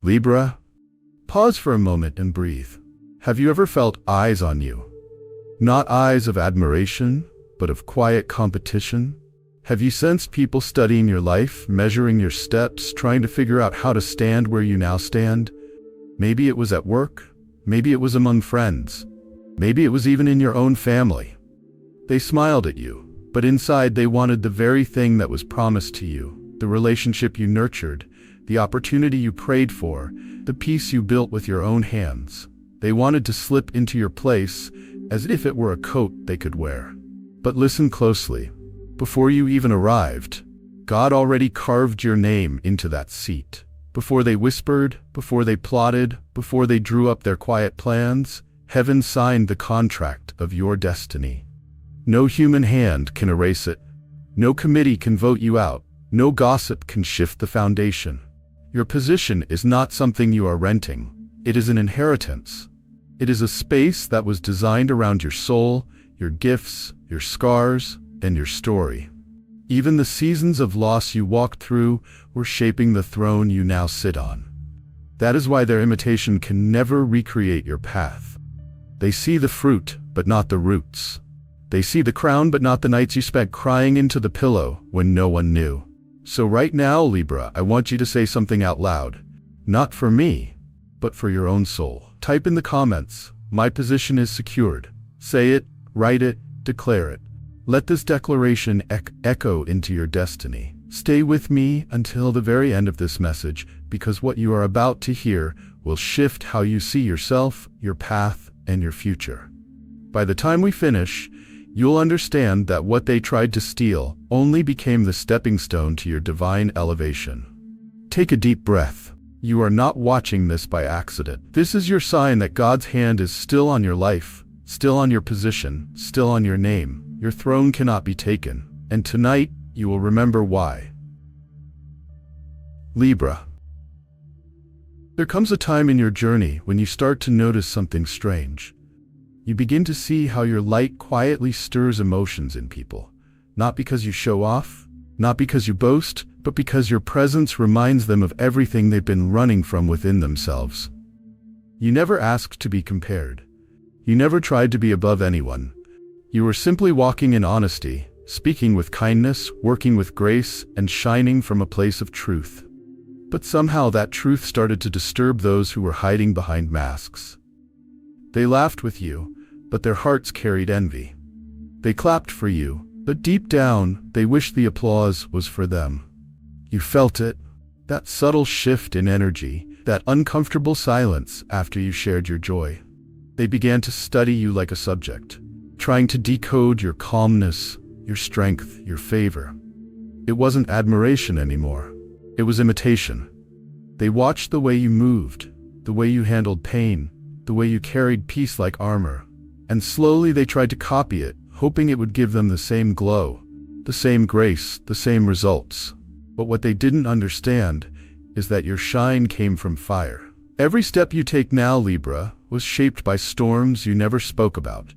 Libra, pause for a moment and breathe. Have you ever felt eyes on you? Not eyes of admiration, but of quiet competition? Have you sensed people studying your life, measuring your steps, trying to figure out how to stand where you now stand? Maybe it was at work, maybe it was among friends, maybe it was even in your own family. They smiled at you, but inside they wanted the very thing that was promised to you, the relationship you nurtured, the opportunity you prayed for, the peace you built with your own hands. They wanted to slip into your place as if it were a coat they could wear. But listen closely. Before you even arrived, God already carved your name into that seat. Before they whispered, before they plotted, before they drew up their quiet plans, heaven signed the contract of your destiny. No human hand can erase it. No committee can vote you out. No gossip can shift the foundation. Your position is not something you are renting. It is an inheritance. It is a space that was designed around your soul, your gifts, your scars, and your story. Even the seasons of loss you walked through were shaping the throne you now sit on. That is why their imitation can never recreate your path. They see the fruit, but not the roots. They see the crown, but not the nights you spent crying into the pillow when no one knew. So right now, Libra, I want you to say something out loud. Not for me, but for your own soul. Type in the comments, "My position is secured." Say it, write it, declare it. Let this declaration echo into your destiny. Stay with me until the very end of this message, because what you are about to hear will shift how you see yourself, your path, and your future. By the time we finish, you'll understand that what they tried to steal only became the stepping stone to your divine elevation. Take a deep breath. You are not watching this by accident. This is your sign that God's hand is still on your life, still on your position, still on your name. Your throne cannot be taken, and tonight you will remember why. Libra. There comes a time in your journey when you start to notice something strange. You begin to see how your light quietly stirs emotions in people, not because you show off, not because you boast, but because your presence reminds them of everything they've been running from within themselves. You never asked to be compared. You never tried to be above anyone. You were simply walking in honesty, speaking with kindness, working with grace, and shining from a place of truth. But somehow that truth started to disturb those who were hiding behind masks. They laughed with you, but their hearts carried envy. They clapped for you, but deep down, they wished the applause was for them. You felt it, that subtle shift in energy, that uncomfortable silence after you shared your joy. They began to study you like a subject, trying to decode your calmness, your strength, your favor. It wasn't admiration anymore. It was imitation. They watched the way you moved, the way you handled pain, the way you carried peace like armor. And slowly they tried to copy it, hoping it would give them the same glow, the same grace, the same results. But what they didn't understand is that your shine came from fire. Every step you take now, Libra, was shaped by storms you never spoke about.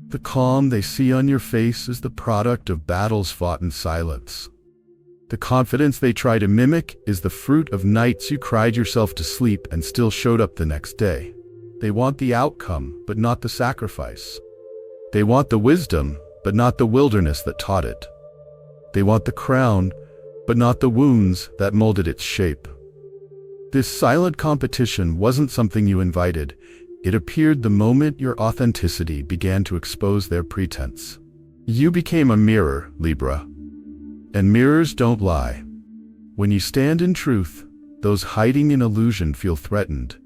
The calm they see on your face is the product of battles fought in silence. The confidence they try to mimic is the fruit of nights you cried yourself to sleep and still showed up the next day. They want the outcome, but not the sacrifice. They want the wisdom, but not the wilderness that taught it. They want the crown, but not the wounds that molded its shape. This silent competition wasn't something you invited. It appeared the moment your authenticity began to expose their pretense. You became a mirror, Libra. And mirrors don't lie. When you stand in truth, those hiding in illusion feel threatened.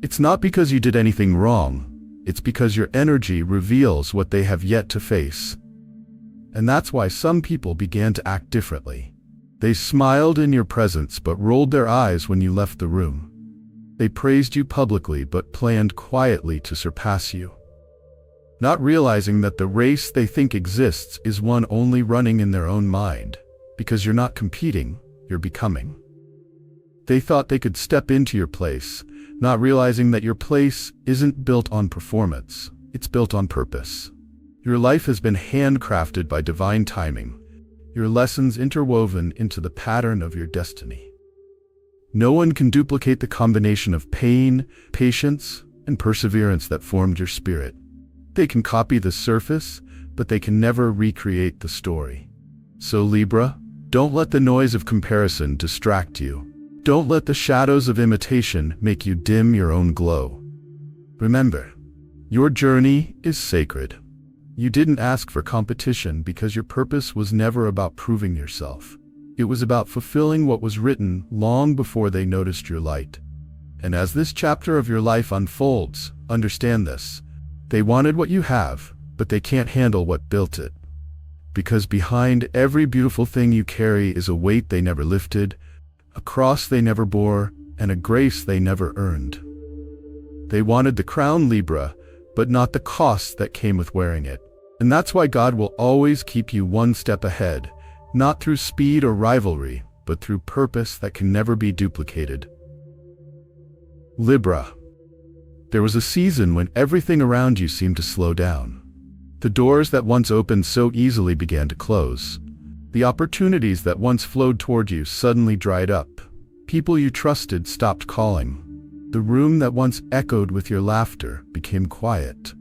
It's not because you did anything wrong. It's because your energy reveals what they have yet to face. And that's why some people began to act differently. They smiled in your presence but rolled their eyes when you left the room. They praised you publicly but planned quietly to surpass you. Not realizing that the race they think exists is one only running in their own mind, because you're not competing, you're becoming. They thought they could step into your place, not realizing that your place isn't built on performance, it's built on purpose. Your life has been handcrafted by divine timing, your lessons interwoven into the pattern of your destiny. No one can duplicate the combination of pain, patience, and perseverance that formed your spirit. They can copy the surface, but they can never recreate the story. So Libra, don't let the noise of comparison distract you. Don't let the shadows of imitation make you dim your own glow. Remember, your journey is sacred. You didn't ask for competition because your purpose was never about proving yourself. It was about fulfilling what was written long before they noticed your light. And as this chapter of your life unfolds, understand this. They wanted what you have, but they can't handle what built it. Because behind every beautiful thing you carry is a weight they never lifted, a cross they never bore, and a grace they never earned. They wanted the crown, Libra, but not the cost that came with wearing it. And that's why God will always keep you one step ahead, not through speed or rivalry, but through purpose that can never be duplicated. Libra. There was a season when everything around you seemed to slow down. The doors that once opened so easily began to close. The opportunities that once flowed toward you suddenly dried up. People you trusted stopped calling. The room that once echoed with your laughter became quiet.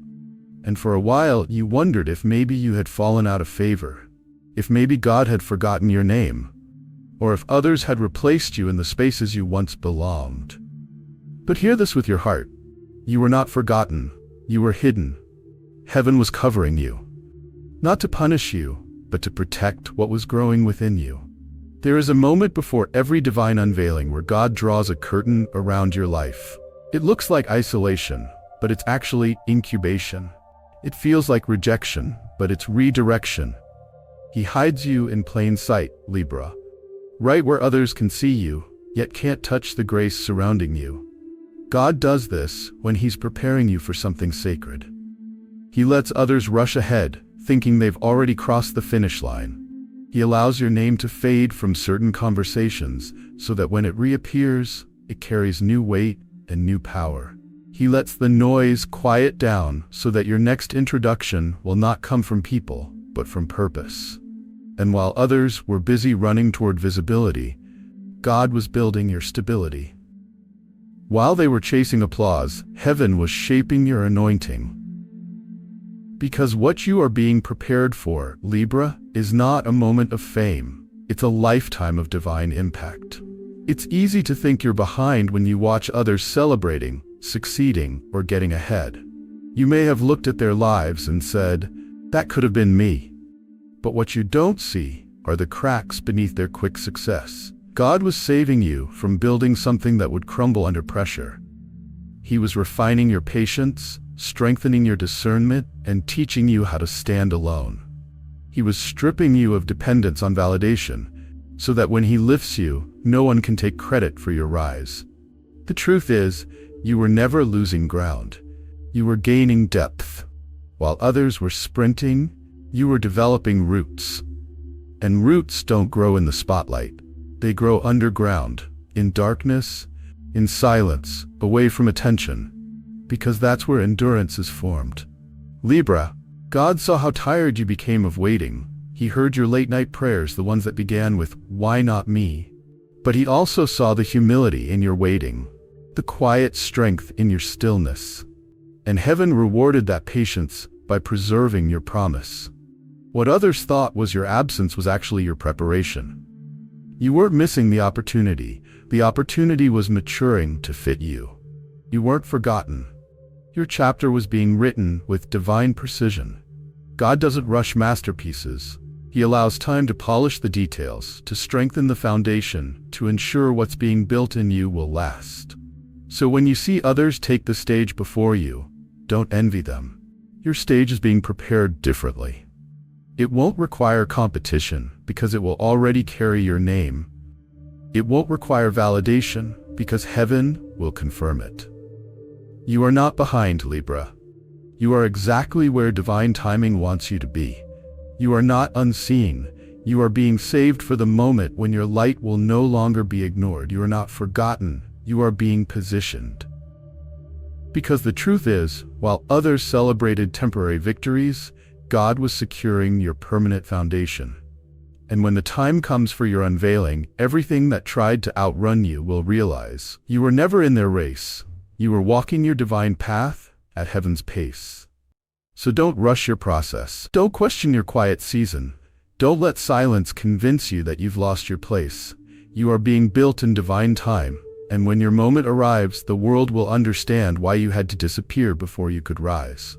And for a while you wondered if maybe you had fallen out of favor, if maybe God had forgotten your name, or if others had replaced you in the spaces you once belonged. But hear this with your heart. You were not forgotten, you were hidden. Heaven was covering you, not to punish you, but to protect what was growing within you. There is a moment before every divine unveiling where God draws a curtain around your life. It looks like isolation, but it's actually incubation. It feels like rejection, but it's redirection. He hides you in plain sight, Libra, right where others can see you, yet can't touch the grace surrounding you. God does this when He's preparing you for something sacred. He lets others rush ahead, thinking they've already crossed the finish line. He allows your name to fade from certain conversations so that when it reappears, it carries new weight and new power. He lets the noise quiet down so that your next introduction will not come from people, but from purpose. And while others were busy running toward visibility, God was building your stability. While they were chasing applause, heaven was shaping your anointing. Because what you are being prepared for, Libra, is not a moment of fame. It's a lifetime of divine impact. It's easy to think you're behind when you watch others celebrating, succeeding, or getting ahead. You may have looked at their lives and said, "That could have been me." But what you don't see are the cracks beneath their quick success. God was saving you from building something that would crumble under pressure. He was refining your patience, strengthening your discernment, and teaching you how to stand alone. He was stripping you of dependence on validation, so that when He lifts you, no one can take credit for your rise. The truth is, you were never losing ground. You were gaining depth. While others were sprinting, you were developing roots. And roots don't grow in the spotlight. They grow underground, in darkness, in silence, away from attention, because that's where endurance is formed. Libra, God saw how tired you became of waiting. He heard your late-night prayers, the ones that began with, "Why not me?" But He also saw the humility in your waiting, the quiet strength in your stillness. And heaven rewarded that patience by preserving your promise. What others thought was your absence was actually your preparation. You weren't missing the opportunity. The opportunity was maturing to fit you. You weren't forgotten. Your chapter was being written with divine precision. God doesn't rush masterpieces. He allows time to polish the details, to strengthen the foundation, to ensure what's being built in you will last. So when you see others take the stage before you, don't envy them. Your stage is being prepared differently. It won't require competition because it will already carry your name. It won't require validation because heaven will confirm it. You are not behind, Libra. You are exactly where divine timing wants you to be. You are not unseen. You are being saved for the moment when your light will no longer be ignored. You are not forgotten. You are being positioned. Because the truth is, while others celebrated temporary victories, God was securing your permanent foundation. And when the time comes for your unveiling, everything that tried to outrun you will realize you were never in their race. You were walking your divine path at heaven's pace. So don't rush your process. Don't question your quiet season. Don't let silence convince you that you've lost your place. You are being built in divine time, and when your moment arrives, the world will understand why you had to disappear before you could rise.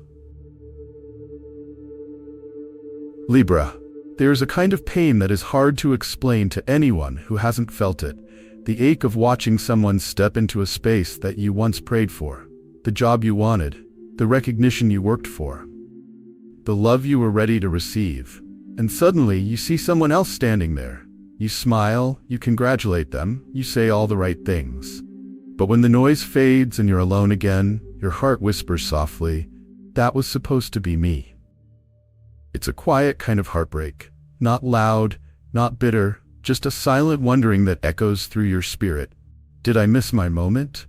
Libra. There is a kind of pain that is hard to explain to anyone who hasn't felt it. The ache of watching someone step into a space that you once prayed for. The job you wanted. The recognition you worked for. The love you were ready to receive. And suddenly you see someone else standing there. You smile, you congratulate them, you say all the right things. But when the noise fades and you're alone again, your heart whispers softly, "That was supposed to be me." It's a quiet kind of heartbreak. Not loud, not bitter, just a silent wondering that echoes through your spirit. Did I miss my moment?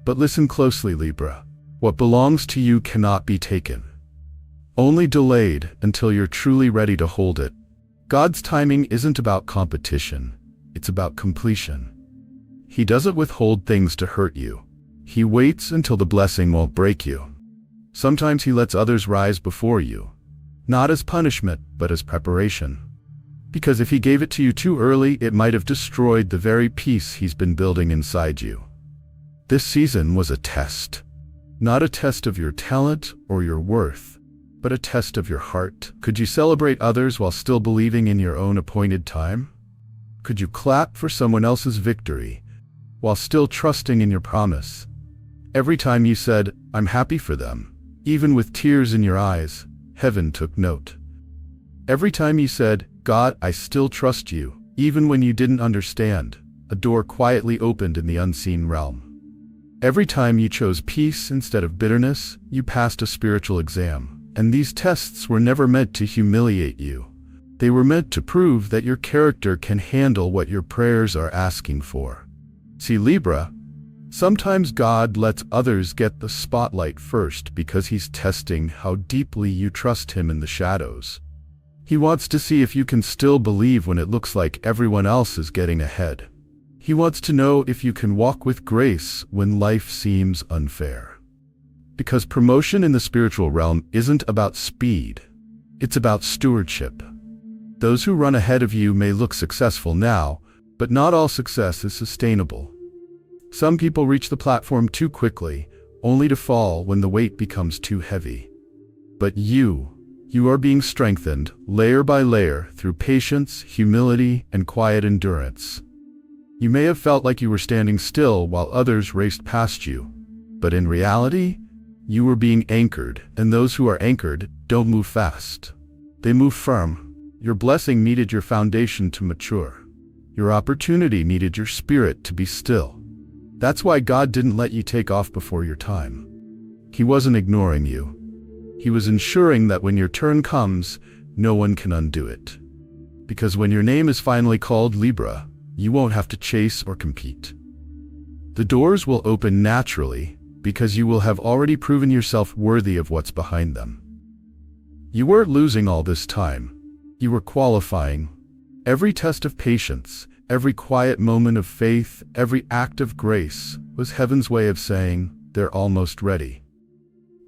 But listen closely, Libra. What belongs to you cannot be taken. Only delayed until you're truly ready to hold it. God's timing isn't about competition. It's about completion. He doesn't withhold things to hurt you. He waits until the blessing won't break you. Sometimes he lets others rise before you. Not as punishment, but as preparation. Because if he gave it to you too early, it might have destroyed the very peace he's been building inside you. This season was a test. Not a test of your talent or your worth, but a test of your heart. Could you celebrate others while still believing in your own appointed time? Could you clap for someone else's victory while still trusting in your promise? Every time you said, "I'm happy for them," even with tears in your eyes, heaven took note. Every time you said, "God, I still trust you," even when you didn't understand, a door quietly opened in the unseen realm. Every time you chose peace instead of bitterness, you passed a spiritual exam. And these tests were never meant to humiliate you. They were meant to prove that your character can handle what your prayers are asking for. See, Libra, sometimes God lets others get the spotlight first because he's testing how deeply you trust him in the shadows. He wants to see if you can still believe when it looks like everyone else is getting ahead. He wants to know if you can walk with grace when life seems unfair. Because promotion in the spiritual realm isn't about speed. It's about stewardship. Those who run ahead of you may look successful now, but not all success is sustainable. Some people reach the platform too quickly, only to fall when the weight becomes too heavy. But you are being strengthened layer by layer through patience, humility, and quiet endurance. You may have felt like you were standing still while others raced past you, but in reality, you were being anchored, and those who are anchored don't move fast. They move firm. Your blessing needed your foundation to mature. Your opportunity needed your spirit to be still. That's why God didn't let you take off before your time. He wasn't ignoring you. He was ensuring that when your turn comes, no one can undo it. Because when your name is finally called, Libra, you won't have to chase or compete. The doors will open naturally because you will have already proven yourself worthy of what's behind them. You weren't losing all this time. You were qualifying. Every test of patience, every quiet moment of faith, every act of grace was heaven's way of saying, they're almost ready.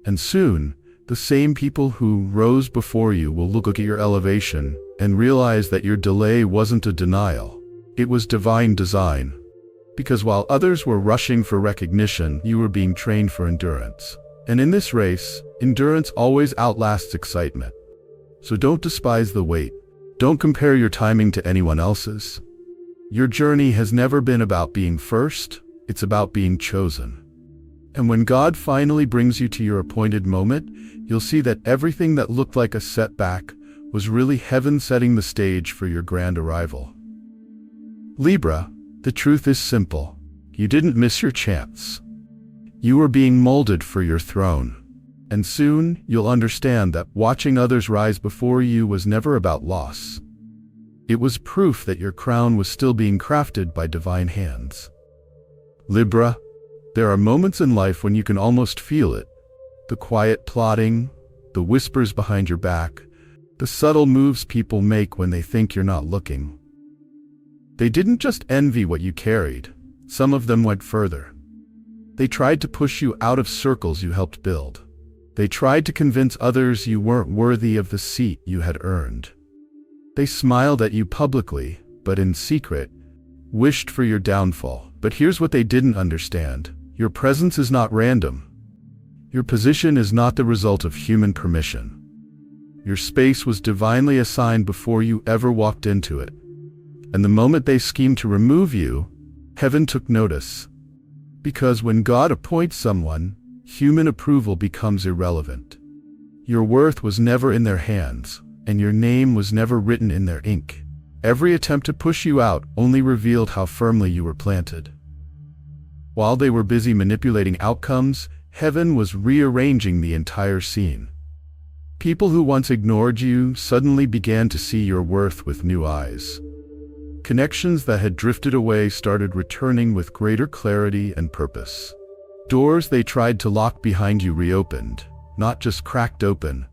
And soon, the same people who rose before you will look at your elevation and realize that your delay wasn't a denial. It was divine design. Because while others were rushing for recognition, you were being trained for endurance. And in this race, endurance always outlasts excitement. So don't despise the wait. Don't compare your timing to anyone else's. Your journey has never been about being first, it's about being chosen. And when God finally brings you to your appointed moment, you'll see that everything that looked like a setback was really heaven setting the stage for your grand arrival. Libra, the truth is simple. You didn't miss your chance. You were being molded for your throne. And soon, you'll understand that watching others rise before you was never about loss. It was proof that your crown was still being crafted by divine hands. Libra, there are moments in life when you can almost feel it. The quiet plotting, the whispers behind your back, the the subtle moves people make when they think you're not looking. They didn't just envy what you carried. Some of them went further. They tried to push you out of circles you helped build. They tried to convince others you weren't worthy of the seat you had earned. They smiled at you publicly, but in secret, wished for your downfall. But here's what they didn't understand. Your presence is not random. Your position is not the result of human permission. Your space was divinely assigned before you ever walked into it. And the moment they schemed to remove you, heaven took notice. Because when God appoints someone, human approval becomes irrelevant. Your worth was never in their hands, and your name was never written in their ink. Every attempt to push you out only revealed how firmly you were planted. While they were busy manipulating outcomes, heaven was rearranging the entire scene. People who once ignored you suddenly began to see your worth with new eyes. Connections that had drifted away started returning with greater clarity and purpose. Doors they tried to lock behind you reopened, not just cracked open,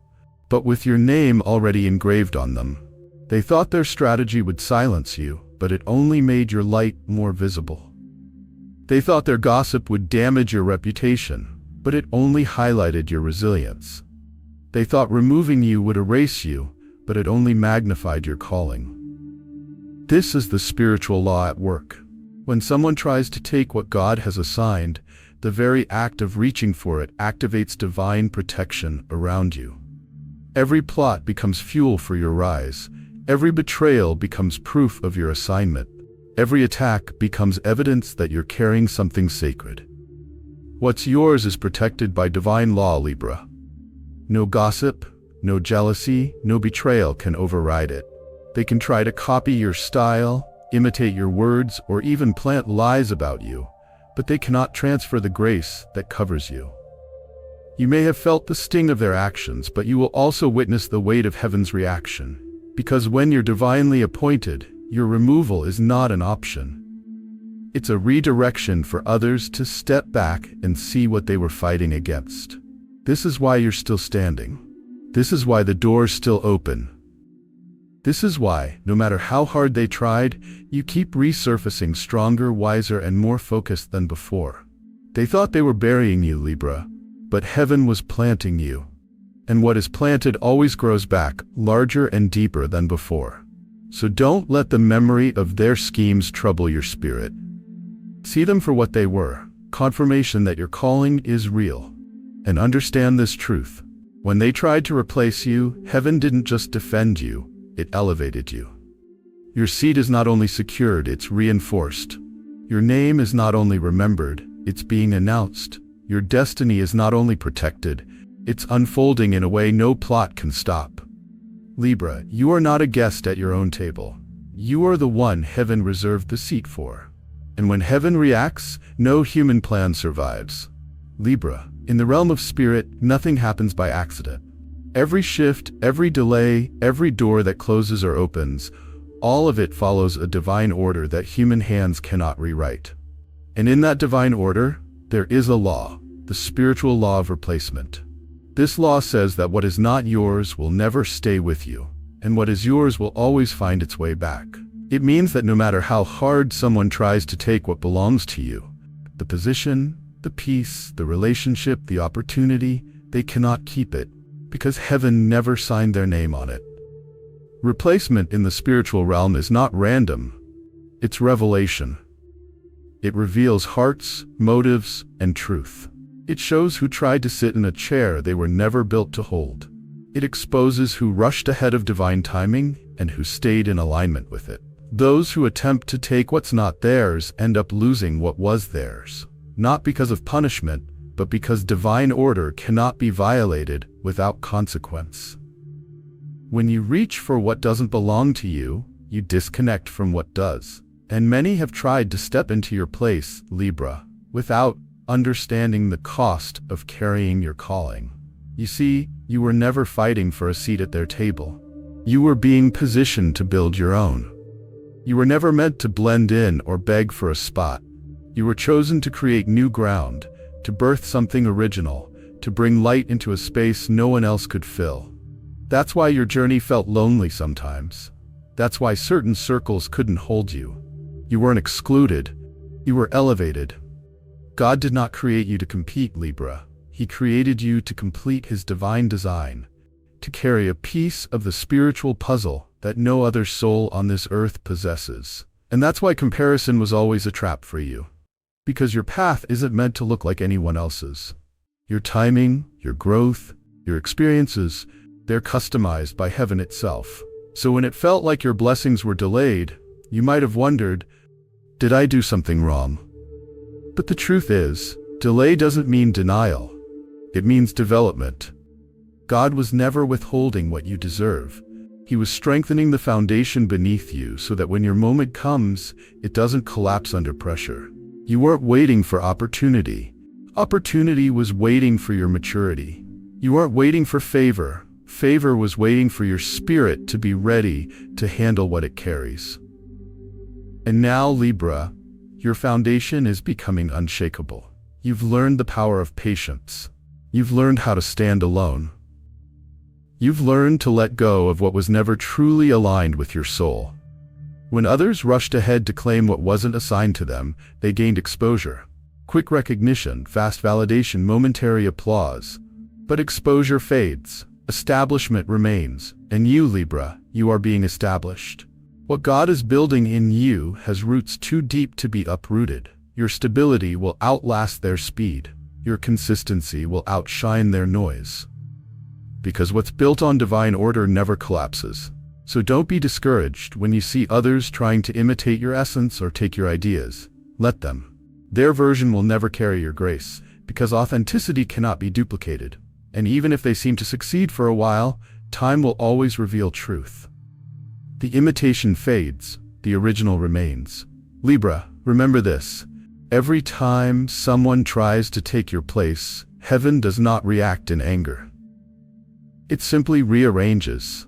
but with your name already engraved on them. They thought their strategy would silence you, but it only made your light more visible. They thought their gossip would damage your reputation, but it only highlighted your resilience. They thought removing you would erase you, but it only magnified your calling. This is the spiritual law at work. When someone tries to take what God has assigned, the very act of reaching for it activates divine protection around you. Every plot becomes fuel for your rise. Every betrayal becomes proof of your assignment. Every attack becomes evidence that you're carrying something sacred. What's yours is protected by divine law, Libra. No gossip, no jealousy, no betrayal can override it. They can try to copy your style, imitate your words, or even plant lies about you, but they cannot transfer the grace that covers you. You may have felt the sting of their actions, but you will also witness the weight of heaven's reaction. Because when you're divinely appointed, your removal is not an option. It's a redirection for others to step back and see what they were fighting against. This is why you're still standing. This is why the door's still open. This is why, no matter how hard they tried, you keep resurfacing stronger, wiser, and more focused than before. They thought they were burying you, Libra, but heaven was planting you. And what is planted always grows back, larger and deeper than before. So don't let the memory of their schemes trouble your spirit. See them for what they were, confirmation that your calling is real. And understand this truth. When they tried to replace you, heaven didn't just defend you, it elevated you. Your seat is not only secured, it's reinforced. Your name is not only remembered, it's being announced. Your destiny is not only protected, it's unfolding in a way no plot can stop. Libra, you are not a guest at your own table. You are the one heaven reserved the seat for. And when heaven reacts, no human plan survives. Libra, in the realm of spirit, nothing happens by accident. Every shift, every delay, every door that closes or opens, all of it follows a divine order that human hands cannot rewrite. And in that divine order, there is a law, the spiritual law of replacement. This law says that what is not yours will never stay with you, and what is yours will always find its way back. It means that no matter how hard someone tries to take what belongs to you, the position, the peace, the relationship, the opportunity, they cannot keep it, because heaven never signed their name on it. Replacement in the spiritual realm is not random, it's revelation. It reveals hearts, motives, and truth. It shows who tried to sit in a chair they were never built to hold. It exposes who rushed ahead of divine timing and who stayed in alignment with it. Those who attempt to take what's not theirs end up losing what was theirs, not because of punishment, but because divine order cannot be violated without consequence. When you reach for what doesn't belong to you, you disconnect from what does. And many have tried to step into your place, Libra, without understanding the cost of carrying your calling. You see, you were never fighting for a seat at their table. You were being positioned to build your own. You were never meant to blend in or beg for a spot. You were chosen to create new ground, to birth something original, to bring light into a space no one else could fill. That's why your journey felt lonely sometimes. That's why certain circles couldn't hold you. You weren't excluded, you were elevated. God did not create you to compete, Libra. He created you to complete His divine design, to carry a piece of the spiritual puzzle that no other soul on this earth possesses. And that's why comparison was always a trap for you. Because your path isn't meant to look like anyone else's. Your timing, your growth, your experiences, they're customized by heaven itself. So when it felt like your blessings were delayed, you might have wondered, did I do something wrong? But the truth is, delay doesn't mean denial. It means development. God was never withholding what you deserve. He was strengthening the foundation beneath you so that when your moment comes, it doesn't collapse under pressure. You weren't waiting for opportunity. Opportunity was waiting for your maturity. You weren't waiting for favor. Favor was waiting for your spirit to be ready to handle what it carries. And now, Libra, your foundation is becoming unshakable. You've learned the power of patience. You've learned how to stand alone. You've learned to let go of what was never truly aligned with your soul. When others rushed ahead to claim what wasn't assigned to them, they gained exposure. Quick recognition, fast validation, momentary applause. But exposure fades. Establishment remains, and you, Libra, you are being established. What God is building in you has roots too deep to be uprooted. Your stability will outlast their speed. Your consistency will outshine their noise. Because what's built on divine order never collapses. So don't be discouraged when you see others trying to imitate your essence or take your ideas. Let them. Their version will never carry your grace, because authenticity cannot be duplicated. And even if they seem to succeed for a while, time will always reveal truth. The imitation fades, the original remains. Libra, remember this. Every time someone tries to take your place, heaven does not react in anger. It simply rearranges.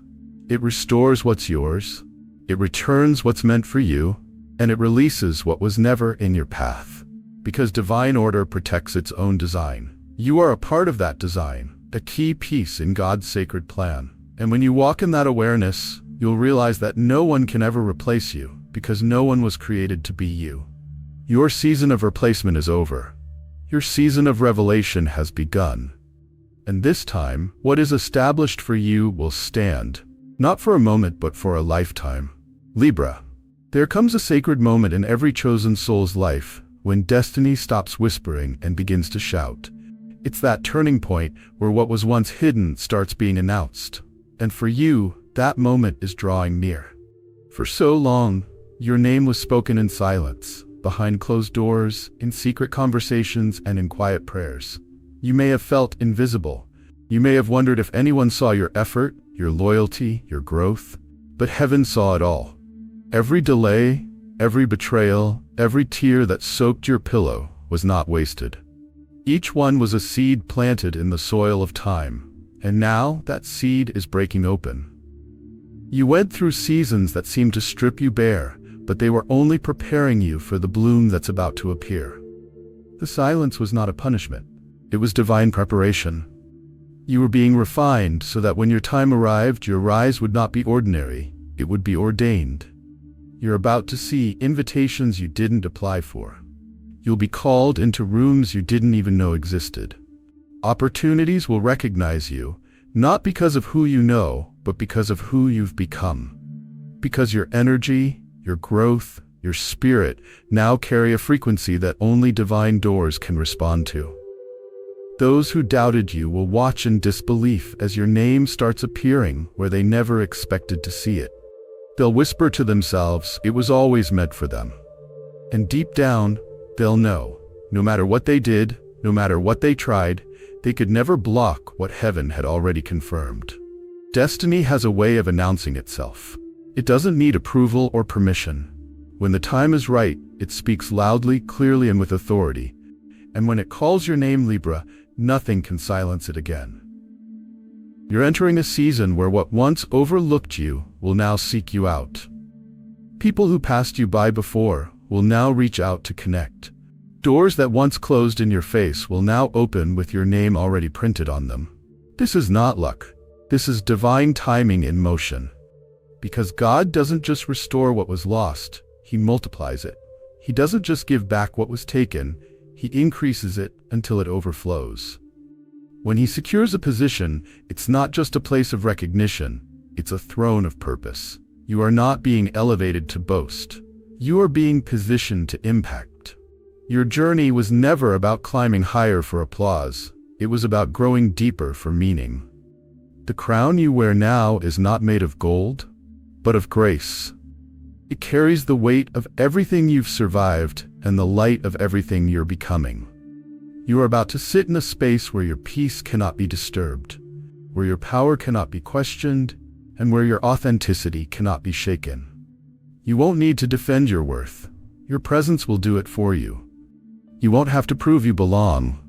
It restores what's yours. It returns what's meant for you, and it releases what was never in your path. Because divine order protects its own design. You are a part of that design. A key piece in God's sacred plan. And when you walk in that awareness, you'll realize that no one can ever replace you, because no one was created to be you. Your season of replacement is over. Your season of revelation has begun. And this time, what is established for you will stand, not for a moment but for a lifetime. Libra, there comes a sacred moment in every chosen soul's life when destiny stops whispering and begins to shout. It's that turning point where what was once hidden starts being announced. And for you, that moment is drawing near. For so long, your name was spoken in silence, behind closed doors, in secret conversations, and in quiet prayers. You may have felt invisible. You may have wondered if anyone saw your effort, your loyalty, your growth. But heaven saw it all. Every delay, every betrayal, every tear that soaked your pillow was not wasted. Each one was a seed planted in the soil of time, and now that seed is breaking open. You went through seasons that seemed to strip you bare, but they were only preparing you for the bloom that's about to appear. The silence was not a punishment. It was divine preparation. You were being refined so that when your time arrived, your rise would not be ordinary, it would be ordained. You're about to see invitations you didn't apply for. You'll be called into rooms you didn't even know existed. Opportunities will recognize you, not because of who you know, but because of who you've become. Because your energy, your growth, your spirit now carry a frequency that only divine doors can respond to. Those who doubted you will watch in disbelief as your name starts appearing where they never expected to see it. They'll whisper to themselves, it was always meant for them. And deep down, they'll know, no matter what they did, no matter what they tried, they could never block what heaven had already confirmed. Destiny has a way of announcing itself. It doesn't need approval or permission. When the time is right, it speaks loudly, clearly, and with authority. And when it calls your name, Libra, nothing can silence it again. You're entering a season where what once overlooked you will now seek you out. People who passed you by before will now reach out to connect. Doors that once closed in your face will now open with your name already printed on them. This is not luck. This is divine timing in motion. Because God doesn't just restore what was lost, He multiplies it. He doesn't just give back what was taken, He increases it until it overflows. When He secures a position, it's not just a place of recognition, it's a throne of purpose. You are not being elevated to boast. You are being positioned to impact. Your journey was never about climbing higher for applause. It was about growing deeper for meaning. The crown you wear now is not made of gold, but of grace. It carries the weight of everything you've survived and the light of everything you're becoming. You are about to sit in a space where your peace cannot be disturbed, where your power cannot be questioned, and where your authenticity cannot be shaken. You won't need to defend your worth. Your presence will do it for you. You won't have to prove you belong.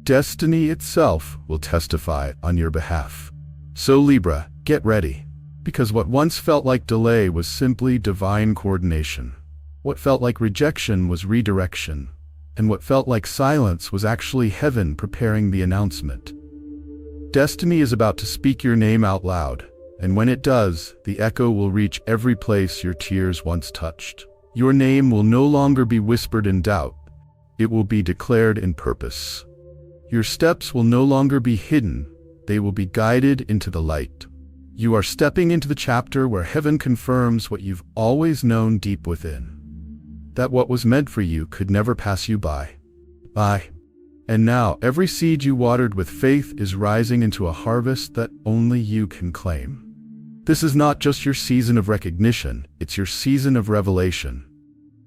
Destiny itself will testify on your behalf. So Libra, get ready. Because what once felt like delay was simply divine coordination. What felt like rejection was redirection. And what felt like silence was actually heaven preparing the announcement. Destiny is about to speak your name out loud, and when it does, the echo will reach every place your tears once touched. Your name will no longer be whispered in doubt. It will be declared in purpose. Your steps will no longer be hidden. They will be guided into the light. You are stepping into the chapter where heaven confirms what you've always known deep within. That what was meant for you could never pass you by. And now, every seed you watered with faith is rising into a harvest that only you can claim. This is not just your season of recognition, it's your season of revelation.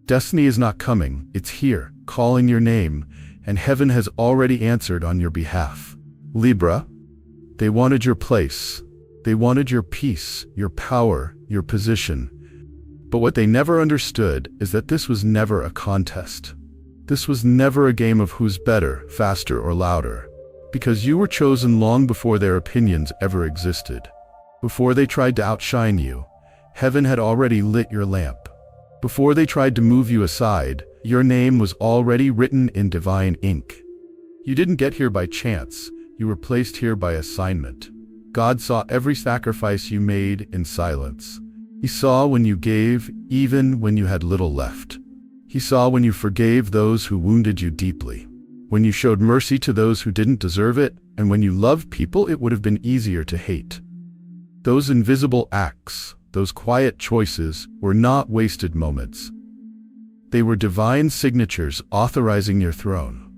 Destiny is not coming, it's here, calling your name, and heaven has already answered on your behalf. Libra, they wanted your place. They wanted your peace, your power, your position. But what they never understood is that this was never a contest. This was never a game of who's better, faster, or louder. Because you were chosen long before their opinions ever existed. Before they tried to outshine you, heaven had already lit your lamp. Before they tried to move you aside, your name was already written in divine ink. You didn't get here by chance, you were placed here by assignment. God saw every sacrifice you made in silence. He saw when you gave, even when you had little left. He saw when you forgave those who wounded you deeply, when you showed mercy to those who didn't deserve it, and when you loved people it would have been easier to hate. Those invisible acts, those quiet choices, were not wasted moments. They were divine signatures authorizing your throne.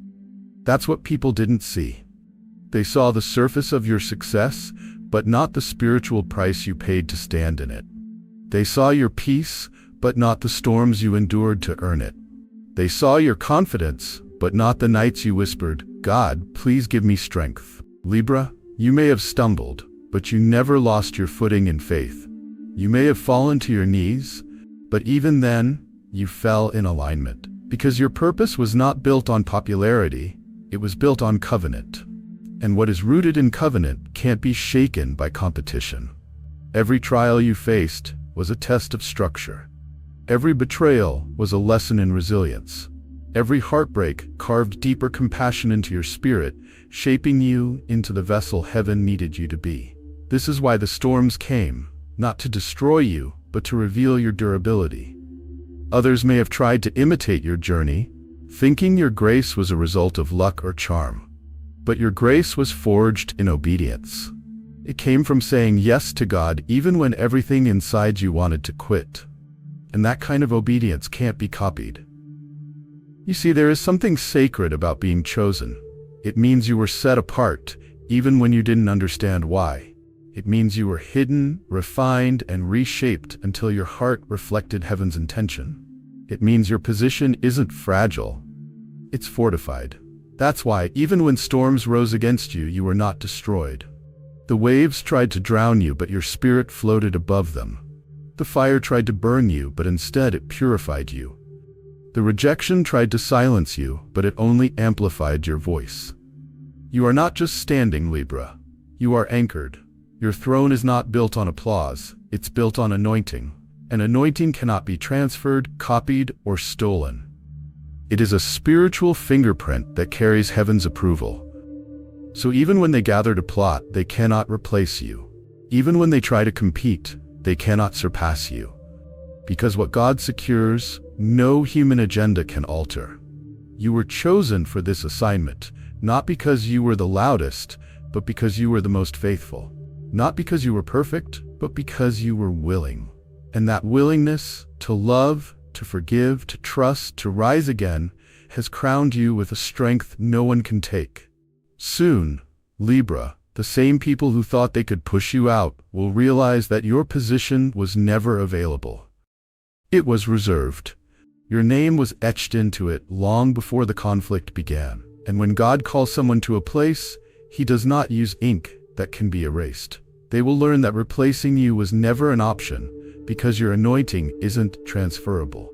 That's what people didn't see. They saw the surface of your success, but not the spiritual price you paid to stand in it. They saw your peace, but not the storms you endured to earn it. They saw your confidence, but not the nights you whispered, "God, please give me strength." Libra, you may have stumbled, but you never lost your footing in faith. You may have fallen to your knees, but even then, you fell in alignment. Because your purpose was not built on popularity, it was built on covenant. And what is rooted in covenant can't be shaken by competition. Every trial you faced was a test of structure. Every betrayal was a lesson in resilience. Every heartbreak carved deeper compassion into your spirit, shaping you into the vessel heaven needed you to be. This is why the storms came, not to destroy you, but to reveal your durability. Others may have tried to imitate your journey, thinking your grace was a result of luck or charm. But your grace was forged in obedience. It came from saying yes to God even when everything inside you wanted to quit. And that kind of obedience can't be copied. You see, there is something sacred about being chosen. It means you were set apart, even when you didn't understand why. It means you were hidden, refined, and reshaped until your heart reflected heaven's intention. It means your position isn't fragile, it's fortified. That's why, even when storms rose against you, you were not destroyed. The waves tried to drown you, but your spirit floated above them. The fire tried to burn you, but instead it purified you. The rejection tried to silence you, but it only amplified your voice. You are not just standing, Libra. You are anchored. Your throne is not built on applause, it's built on anointing. An anointing cannot be transferred, copied, or stolen. It is a spiritual fingerprint that carries heaven's approval. So even when they gather to plot, they cannot replace you. Even when they try to compete, they cannot surpass you. Because what God secures, no human agenda can alter. You were chosen for this assignment, not because you were the loudest, but because you were the most faithful. Not because you were perfect, but because you were willing. And that willingness to love, to forgive, to trust, to rise again, has crowned you with a strength no one can take. Soon, Libra, the same people who thought they could push you out will realize that your position was never available. It was reserved. Your name was etched into it long before the conflict began. And when God calls someone to a place, He does not use ink that can be erased. They will learn that replacing you was never an option because your anointing isn't transferable.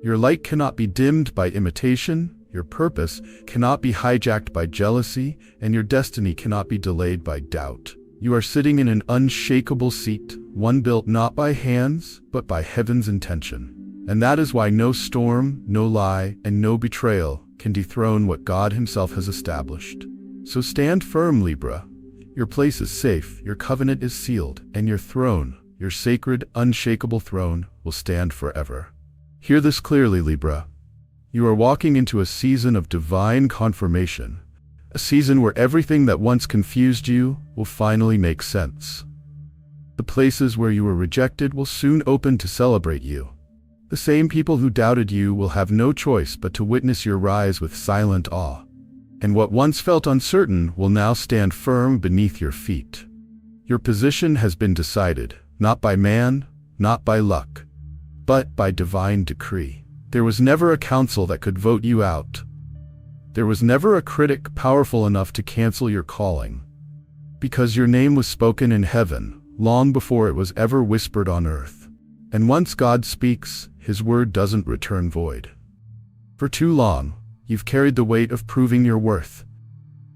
Your light cannot be dimmed by imitation, your purpose cannot be hijacked by jealousy, and your destiny cannot be delayed by doubt. You are sitting in an unshakable seat, one built not by hands, but by heaven's intention. And that is why no storm, no lie, and no betrayal can dethrone what God Himself has established. So stand firm, Libra. Your place is safe, your covenant is sealed, and your throne, your sacred, unshakable throne, will stand forever. Hear this clearly, Libra. You are walking into a season of divine confirmation, a season where everything that once confused you will finally make sense. The places where you were rejected will soon open to celebrate you. The same people who doubted you will have no choice but to witness your rise with silent awe. And what once felt uncertain will now stand firm beneath your feet. Your position has been decided, not by man, not by luck, but by divine decree. There was never a council that could vote you out. There was never a critic powerful enough to cancel your calling. Because your name was spoken in heaven, long before it was ever whispered on earth. And once God speaks, His word doesn't return void. For too long, you've carried the weight of proving your worth.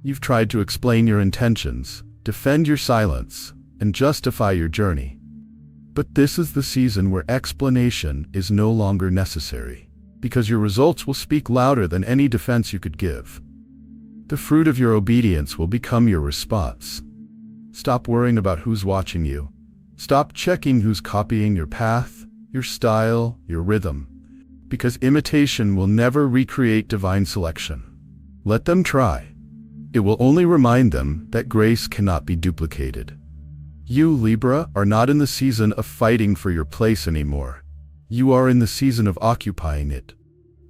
You've tried to explain your intentions, defend your silence, and justify your journey. But this is the season where explanation is no longer necessary, because your results will speak louder than any defense you could give. The fruit of your obedience will become your response. Stop worrying about who's watching you. Stop checking who's copying your path, your style, your rhythm, because imitation will never recreate divine selection. Let them try. It will only remind them that grace cannot be duplicated. You, Libra, are not in the season of fighting for your place anymore. You are in the season of occupying it.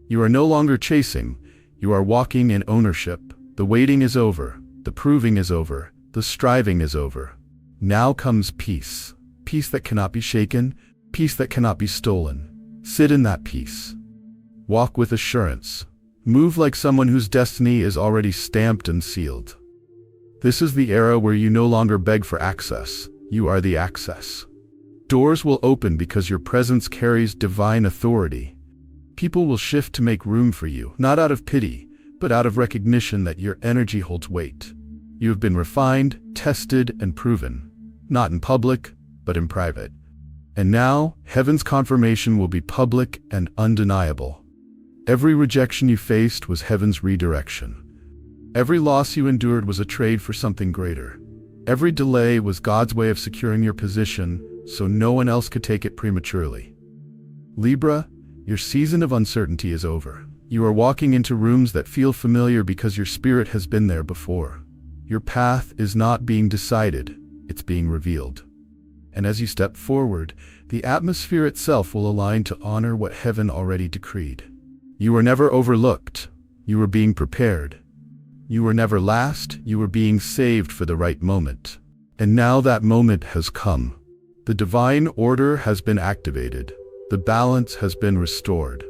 You are no longer chasing, you are walking in ownership. The waiting is over, the proving is over, the striving is over. Now comes peace. Peace that cannot be shaken, peace that cannot be stolen. Sit in that peace. Walk with assurance. Move like someone whose destiny is already stamped and sealed. This is the era where you no longer beg for access. You are the access. Doors will open because your presence carries divine authority. People will shift to make room for you, not out of pity, but out of recognition that your energy holds weight. You have been refined, tested, and proven, not in public, but in private. And now, heaven's confirmation will be public and undeniable. Every rejection you faced was heaven's redirection. Every loss you endured was a trade for something greater. Every delay was God's way of securing your position so no one else could take it prematurely. Libra, your season of uncertainty is over. You are walking into rooms that feel familiar because your spirit has been there before. Your path is not being decided, it's being revealed. And as you step forward, the atmosphere itself will align to honor what heaven already decreed. You were never overlooked. You were being prepared. You were never last, you were being saved for the right moment. And now that moment has come. The divine order has been activated. The balance has been restored.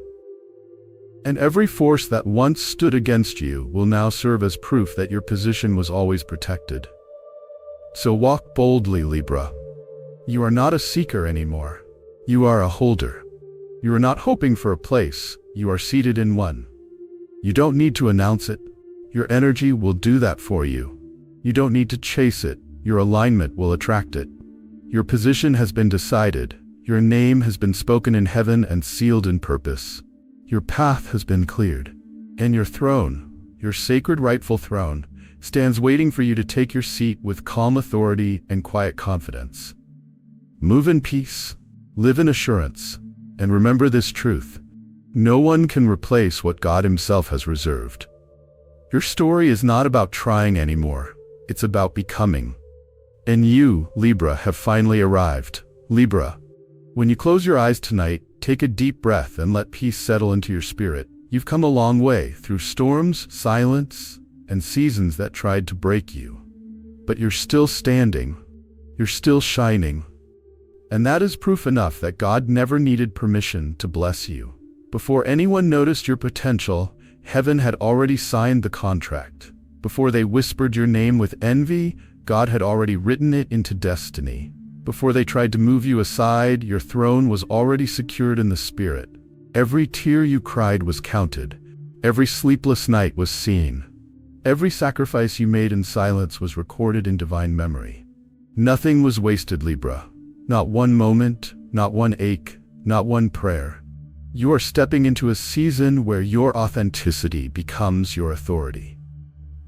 And every force that once stood against you will now serve as proof that your position was always protected. So walk boldly, Libra. You are not a seeker anymore. You are a holder. You are not hoping for a place, you are seated in one. You don't need to announce it. Your energy will do that for you. You don't need to chase it. Your alignment will attract it. Your position has been decided. Your name has been spoken in heaven and sealed in purpose. Your path has been cleared. And your throne, your sacred rightful throne, stands waiting for you to take your seat with calm authority and quiet confidence. Move in peace, live in assurance, and remember this truth: no one can replace what God Himself has reserved. Your story is not about trying anymore, it's about becoming. And you, Libra, have finally arrived. Libra, when you close your eyes tonight, take a deep breath and let peace settle into your spirit. You've come a long way through storms, silence, and seasons that tried to break you. But you're still standing. You're still shining. And that is proof enough that God never needed permission to bless you. Before anyone noticed your potential, heaven had already signed the contract. Before they whispered your name with envy, God had already written it into destiny. Before they tried to move you aside, your throne was already secured in the Spirit. Every tear you cried was counted. Every sleepless night was seen. Every sacrifice you made in silence was recorded in divine memory. Nothing was wasted, Libra. Not one moment, not one ache, not one prayer. You are stepping into a season where your authenticity becomes your authority.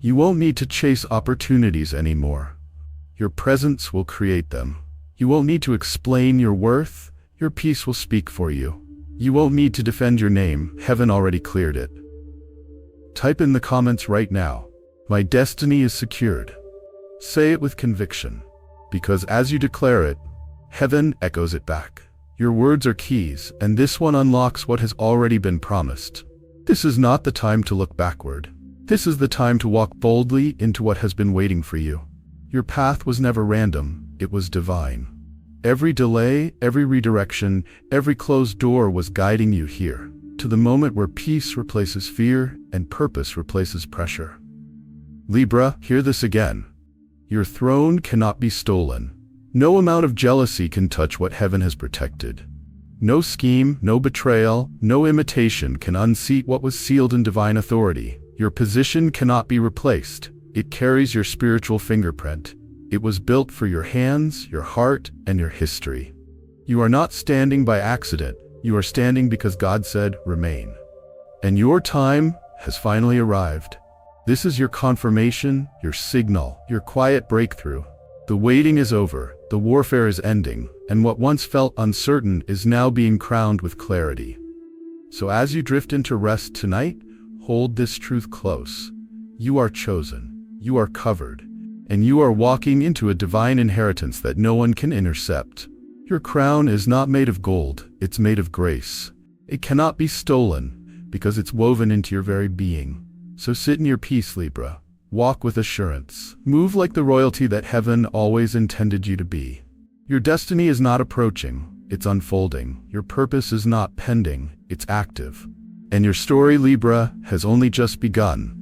You won't need to chase opportunities anymore. Your presence will create them. You won't need to explain your worth. Your peace will speak for you. You won't need to defend your name. Heaven already cleared it. Type in the comments right now: my destiny is secured. Say it with conviction, because as you declare it, heaven echoes it back. Your words are keys, and this one unlocks what has already been promised. This is not the time to look backward. This is the time to walk boldly into what has been waiting for you. Your path was never random, it was divine. Every delay, every redirection, every closed door was guiding you here, to the moment where peace replaces fear and purpose replaces pressure. Libra, hear this again. Your throne cannot be stolen. No amount of jealousy can touch what heaven has protected. No scheme, no betrayal, no imitation can unseat what was sealed in divine authority. Your position cannot be replaced. It carries your spiritual fingerprint. It was built for your hands, your heart, and your history. You are not standing by accident. You are standing because God said, remain. And your time has finally arrived. This is your confirmation, your signal, your quiet breakthrough. The waiting is over, the warfare is ending, and what once felt uncertain is now being crowned with clarity. So as you drift into rest tonight, hold this truth close. You are chosen, you are covered, and you are walking into a divine inheritance that no one can intercept. Your crown is not made of gold, it's made of grace. It cannot be stolen because it's woven into your very being. So sit in your peace, Libra. Walk with assurance. Move like the royalty that heaven always intended you to be. Your destiny is not approaching, it's unfolding. Your purpose is not pending, it's active. And your story, Libra, has only just begun.